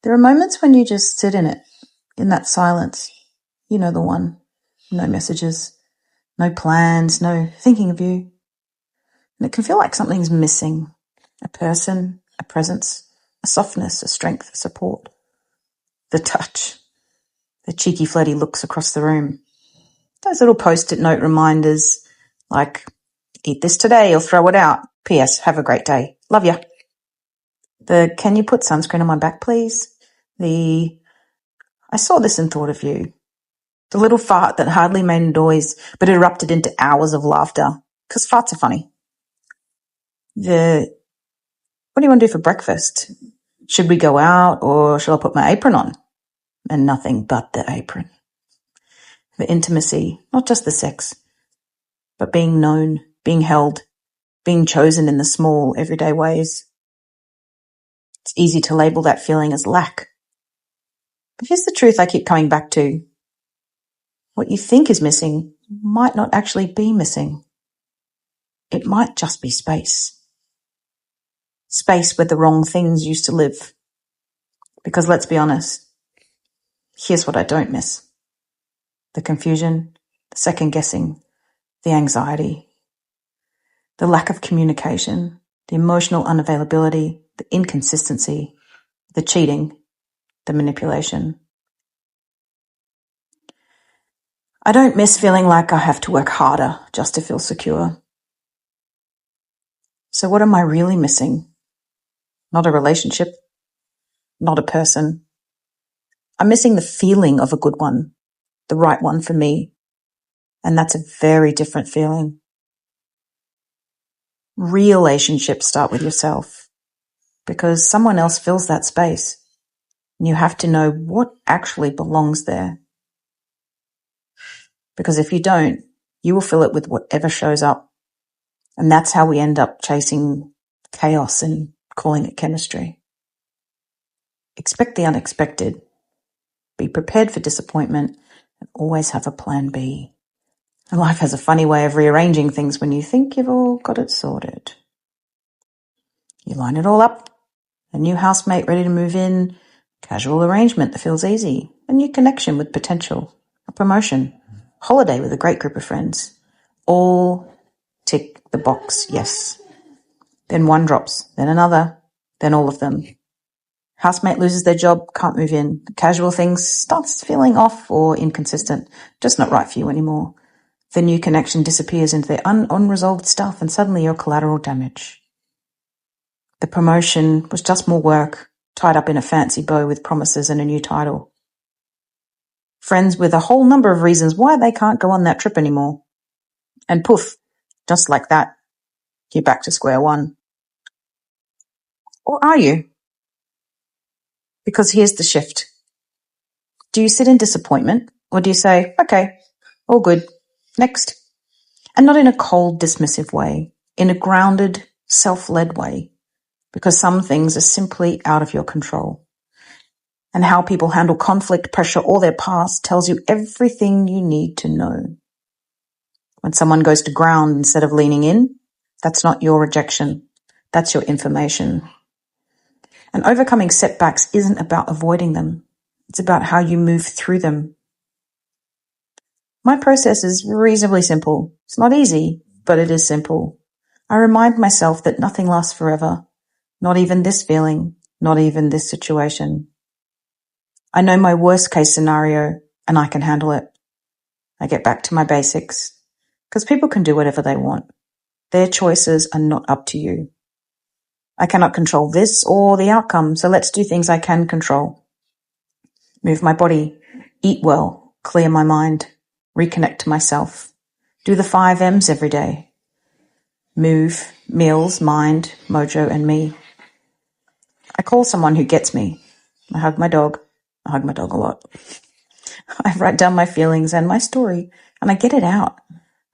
There are moments when you just sit in it, in that silence. You know the one. No messages, no plans, no thinking of you. And it can feel like something's missing. A person, a presence, a softness, a strength, a support. The touch. The cheeky, flirty looks across the room. Those little post-it note reminders like, eat this today or throw it out. P.S. Have a great day. Love ya. The can you put sunscreen on my back, please? The I saw this and thought of you. The little fart that hardly made a noise but erupted into hours of laughter. Because farts are funny. The what do you want to do for breakfast? Should we go out or shall I put my apron on? And nothing but the apron. The intimacy, not just the sex, but being known, being held, being chosen in the small, everyday ways. It's easy to label that feeling as lack. But here's the truth I keep coming back to. What you think is missing might not actually be missing. It might just be space. Space where the wrong things used to live. Because let's be honest, here's what I don't miss. The confusion, the second guessing, the anxiety, the lack of communication, the emotional unavailability, the inconsistency, the cheating, the manipulation. I don't miss feeling like I have to work harder just to feel secure. So what am I really missing? Not a relationship, not a person. I'm missing the feeling of a good one, the right one for me. And that's a very different feeling. Real relationships start with yourself because someone else fills that space. And you have to know what actually belongs there. Because if you don't, you will fill it with whatever shows up. And that's how we end up chasing chaos and calling it chemistry. Expect the unexpected. Be prepared for disappointment and always have a plan B. And life has a funny way of rearranging things when you think you've all got it sorted. You line it all up. A new housemate ready to move in. Casual arrangement that feels easy. A new connection with potential. A promotion. Holiday with a great group of friends. All tick the box, yes. Then one drops, then another, then all of them. Housemate loses their job, can't move in. Casual things starts feeling off or inconsistent, just not right for you anymore. The new connection disappears into the unresolved stuff and suddenly you're collateral damage. The promotion was just more work, tied up in a fancy bow with promises and a new title. Friends with a whole number of reasons why they can't go on that trip anymore. And poof, just like that, you're back to square one. Or are you? Because here's the shift. Do you sit in disappointment or do you say, okay, all good, next? And not in a cold, dismissive way, in a grounded, self-led way, because some things are simply out of your control. And how people handle conflict, pressure, or their past tells you everything you need to know. When someone goes to ground instead of leaning in, that's not your rejection. That's your information. And overcoming setbacks isn't about avoiding them. It's about how you move through them. My process is reasonably simple. It's not easy, but it is simple. I remind myself that nothing lasts forever. Not even this feeling, not even this situation. I know my worst case scenario and I can handle it. I get back to my basics because people can do whatever they want. Their choices are not up to you. I cannot control this or the outcome, so let's do things I can control. Move my body, eat well, clear my mind, reconnect to myself. Do the 5 M's every day. Move, meals, mind, mojo, and me. I call someone who gets me. I hug my dog. I hug my dog a lot. I write down my feelings and my story, and I get it out.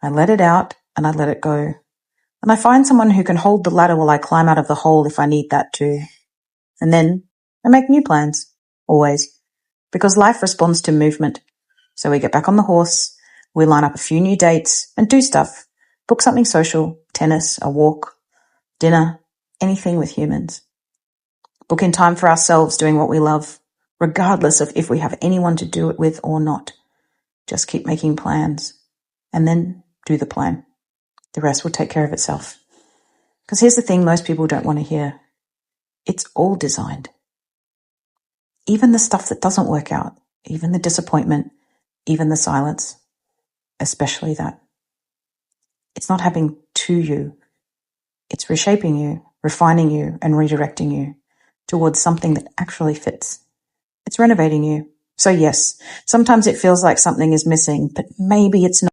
I let it out, and I let it go. And I find someone who can hold the ladder while I climb out of the hole if I need that too. And then I make new plans, always, because life responds to movement. So we get back on the horse, we line up a few new dates and do stuff. Book something social, tennis, a walk, dinner, anything with humans. Book in time for ourselves doing what we love. regardless of if we have anyone to do it with or not. Just keep making plans and then do the plan. The rest will take care of itself. Because here's the thing most people don't want to hear. It's all designed. Even the stuff that doesn't work out, even the disappointment, even the silence, especially that. It's not happening to you. It's reshaping you, refining you, and redirecting you towards something that actually fits. It's renovating you. So yes, sometimes it feels like something is missing, but maybe it's not.